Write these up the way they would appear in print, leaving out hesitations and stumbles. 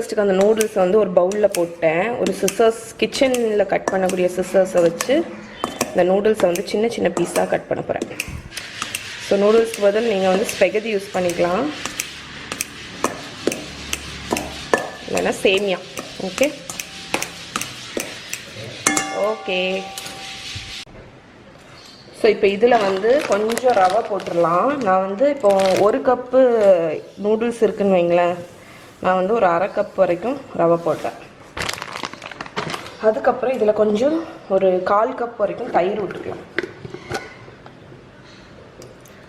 பிரேக்ஃபாஸ்ட்டுக்கு அந்த நூடுல்ஸ் வந்து ஒரு பவுலில் போட்டேன். ஒரு சிசர்ஸ், கிச்சனில் கட் பண்ணக்கூடிய சிசர்ஸை வச்சு இந்த நூடுல்ஸை வந்து சின்ன சின்ன பீஸாக கட் பண்ண போகிறேன். ஸோ நூடுல்ஸ்க்கு பதில் நீங்கள் வந்து ஸ்பெகதி யூஸ் பண்ணிக்கலாம், இல்லைன்னா சேமியா. Okay okay. ஸோ இப்போ இதில் வந்து கொஞ்சம் ரவை போட்டுடலாம். நான் வந்து இப்போ 1 கப்பு நூடுல்ஸ் இருக்குன்னு வைங்களேன், நான் வந்து ஒரு 1/2 கப் வரைக்கும் ரவை போட்டேன். அதுக்கப்புறம் இதில் கொஞ்சம் ஒரு 1/4 கப் வரைக்கும் தயிர் ஊற்றிக்கலாம்.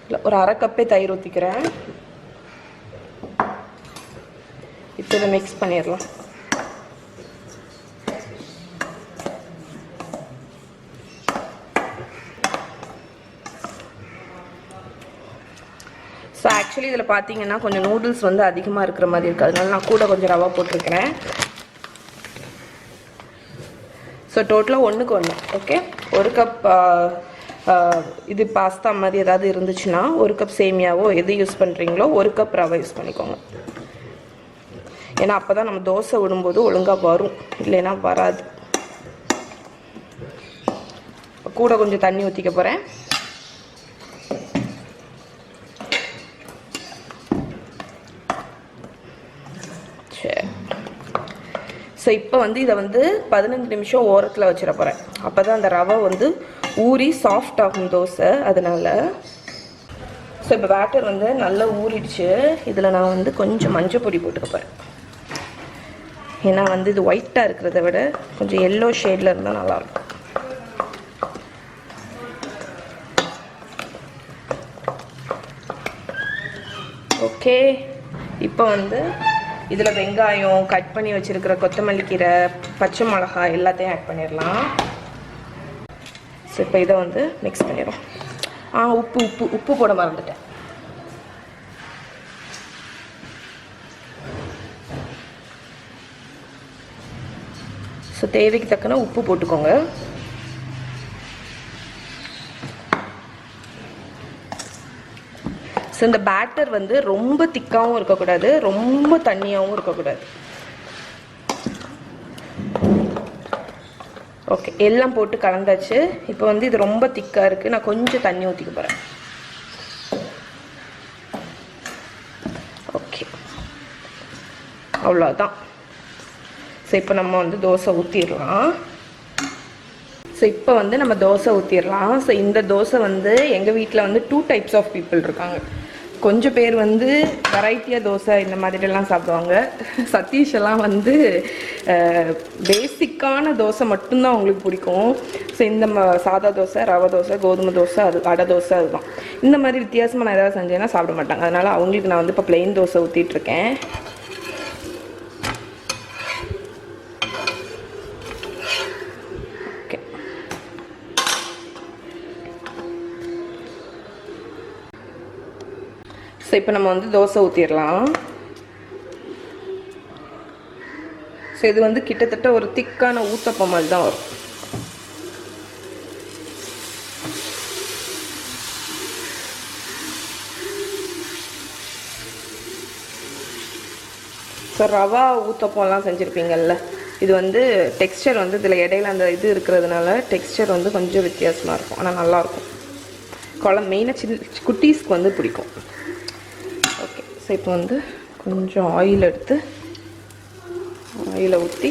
இல்லை, ஒரு 1/2 கப்பே தயிர் ஊற்றிக்கிறேன். இப்போ இதை மிக்ஸ் பண்ணிடலாம். ஸோ ஆக்சுவலி இதில் பார்த்தீங்கன்னா கொஞ்சம் நூடுல்ஸ் வந்து அதிகமாக இருக்கிற மாதிரி இருக்குது, அதனால நான் கூட கொஞ்சம் ரவா போட்டிருக்கிறேன். ஸோ டோட்டலாக 1க்கு 1. ஓகே, 1 கப் இது பாஸ்தா மாதிரி ஏதாவது இருந்துச்சுன்னா 1 கப் சேமியாவோ எது யூஸ் பண்ணுறீங்களோ 1 கப் ரவை யூஸ் பண்ணிக்கோங்க. ஏன்னா அப்போ தான் நம்ம தோசை விடும்போது ஒழுங்காக வரும், இல்லைன்னா வராது. கூட கொஞ்சம் தண்ணி ஊற்றிக்க போகிறேன். ஸோ இப்போ வந்து இதை வந்து 15 நிமிஷம் ஓரத்தில் வச்சிட போகிறேன். அப்போ தான் அந்த ரவை வந்து ஊறி சாஃப்ட் ஆகும் தோசை, அதனால். ஸோ இப்போ பேட்டர் வந்து நல்லா ஊறிடுச்சு. இதில் நான் வந்து கொஞ்சம் மஞ்சள் பொடி போட்டுக்க போகிறேன். ஏன்னா வந்து இது ஒயிட்டாக இருக்கிறத விட கொஞ்சம் எல்லோ ஷேடில் இருந்தால் நல்லாயிருக்கும். ஓகே, இப்போ வந்து இதில் வெங்காயம், கட் பண்ணி வச்சுருக்கிற கொத்தமல்லி கீரை, பச்சை மிளகாய் எல்லாத்தையும் ஆட் பண்ணிடலாம். ஸோ இப்போ இதை வந்து மிக்ஸ் பண்ணிடுறோம். உப்பு போட மறந்துட்டேன். ஸோ தேவைக்கு தக்கன உப்பு போட்டுக்கோங்க. ஸோ இந்த பேட்டர் வந்து ரொம்ப திக்காகவும் இருக்கக்கூடாது, ரொம்ப தண்ணியாகவும் இருக்கக்கூடாது. ஓகே, எல்லாம் போட்டு கலந்தாச்சு. இப்போ வந்து இது ரொம்ப திக்காக இருக்குது, நான் கொஞ்சம் தண்ணி ஊற்றிக்க போகிறேன். ஓகே, அவ்வளோதான். ஸோ இப்போ நம்ம வந்து தோசை ஊற்றிடலாம். ஸோ இப்போ வந்து நம்ம தோசை ஊற்றிடலாம். ஸோ இந்த தோசை வந்து எங்கள் வீட்டில் வந்து 2 டைப்ஸ் ஆஃப் பீப்புள் இருக்காங்க. கொஞ்சம் பேர் வந்து வெரைட்டியாக தோசை இந்த மாதிரிலாம் சாப்பிடுவாங்க. சதீஷ் எல்லாம் வந்து பேசிக்கான தோசை மட்டும்தான் அவங்களுக்கு பிடிக்கும். ஸோ இந்த சாதா தோசை, ரவை தோசை, கோதுமை தோசை, அது அடை தோசை, அதுதான். இந்த மாதிரி வித்தியாசமாக நான் ஏதாவது செஞ்சேன்னா சாப்பிட மாட்டாங்க. அதனால் அவங்களுக்கு நான் வந்து இப்போ ப்ளெயின் தோசை ஊற்றிட்டுருக்கேன். ஸோ இப்போ நம்ம வந்து தோசை ஊற்றிடலாம். ஸோ இது வந்து கிட்டத்தட்ட ஒரு திக்கான ஊத்தப்பம் மாதிரி தான் வரும். ஸோ ரவா ஊத்தப்பம்லாம் செஞ்சுருப்பீங்கள்ல, இது வந்து டெக்ஸ்சர் வந்து இதில் இடையில அந்த இது இருக்கிறதுனால டெக்ஸ்சர் வந்து கொஞ்சம் வித்தியாசமாக இருக்கும், ஆனால் நல்லாயிருக்கும். மெயினாக குட்டீஸ்க்கு வந்து பிடிக்கும். ஓகே, ஸோ இப்போ வந்து கொஞ்சம் ஆயில் எடுத்து ஆயிலை ஊற்றி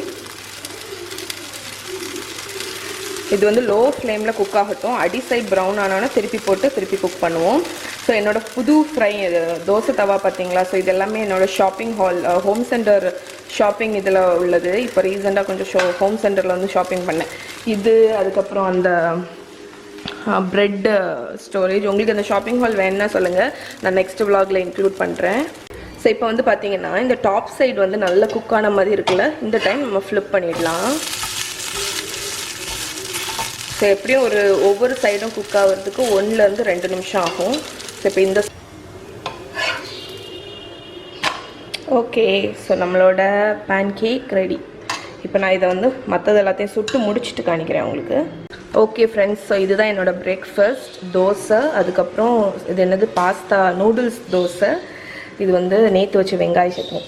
இது வந்து லோ ஃப்ளேமில் குக் ஆகட்டும். அடி சைட் ப்ரௌன் ஆனோன்னா திருப்பி போட்டு திருப்பி குக் பண்ணுவோம். ஸோ என்னோடய புது ஃப்ரை தோசை தவா பார்த்தீங்களா? ஸோ இது எல்லாமே என்னோடய ஷாப்பிங் ஹோம் சென்டர் ஷாப்பிங் இதில் உள்ளது. இப்போ ரீசெண்டாக கொஞ்சம் ஹோம் சென்டரில் வந்து ஷாப்பிங் பண்ணேன். இது அதுக்கப்புறம் அந்த ப்ரெட் ஸ்டோரேஜ். உங்களுக்கு அந்த ஷாப்பிங் ஹால் வேணுன்னா சொல்லுங்கள், நான் நெக்ஸ்ட் விலாகில் இன்க்ளூட் பண்ணுறேன். ஸோ இப்போ வந்து பார்த்திங்கன்னா இந்த டாப் சைடு வந்து நல்ல குக்கான மாதிரி இருக்குல்ல, இந்த டைம் நம்ம ஃப்ளிப் பண்ணிடலாம். ஸோ எப்படியும் ஒவ்வொரு சைடும் குக் ஆகிறதுக்கு 1 to 2 நிமிஷம் ஆகும். ஸோ இப்போ இந்த ஓகே, ஸோ நம்மளோட பேன் கேக் ரெடி. இப்போ நான் இதை வந்து மற்றது எல்லாத்தையும் சுட்டு முடிச்சுட்டு காணிக்கிறேன் உங்களுக்கு. ஓகே ஃப்ரெண்ட்ஸ், ஸோ இதுதான் என்னோடய பிரேக்ஃபாஸ்ட். தோசை, அதுக்கப்புறம் இது என்னது பாஸ்தா நூடுல்ஸ் தோசை. இது வந்து நேற்று வச்ச வெங்காய சட்னி.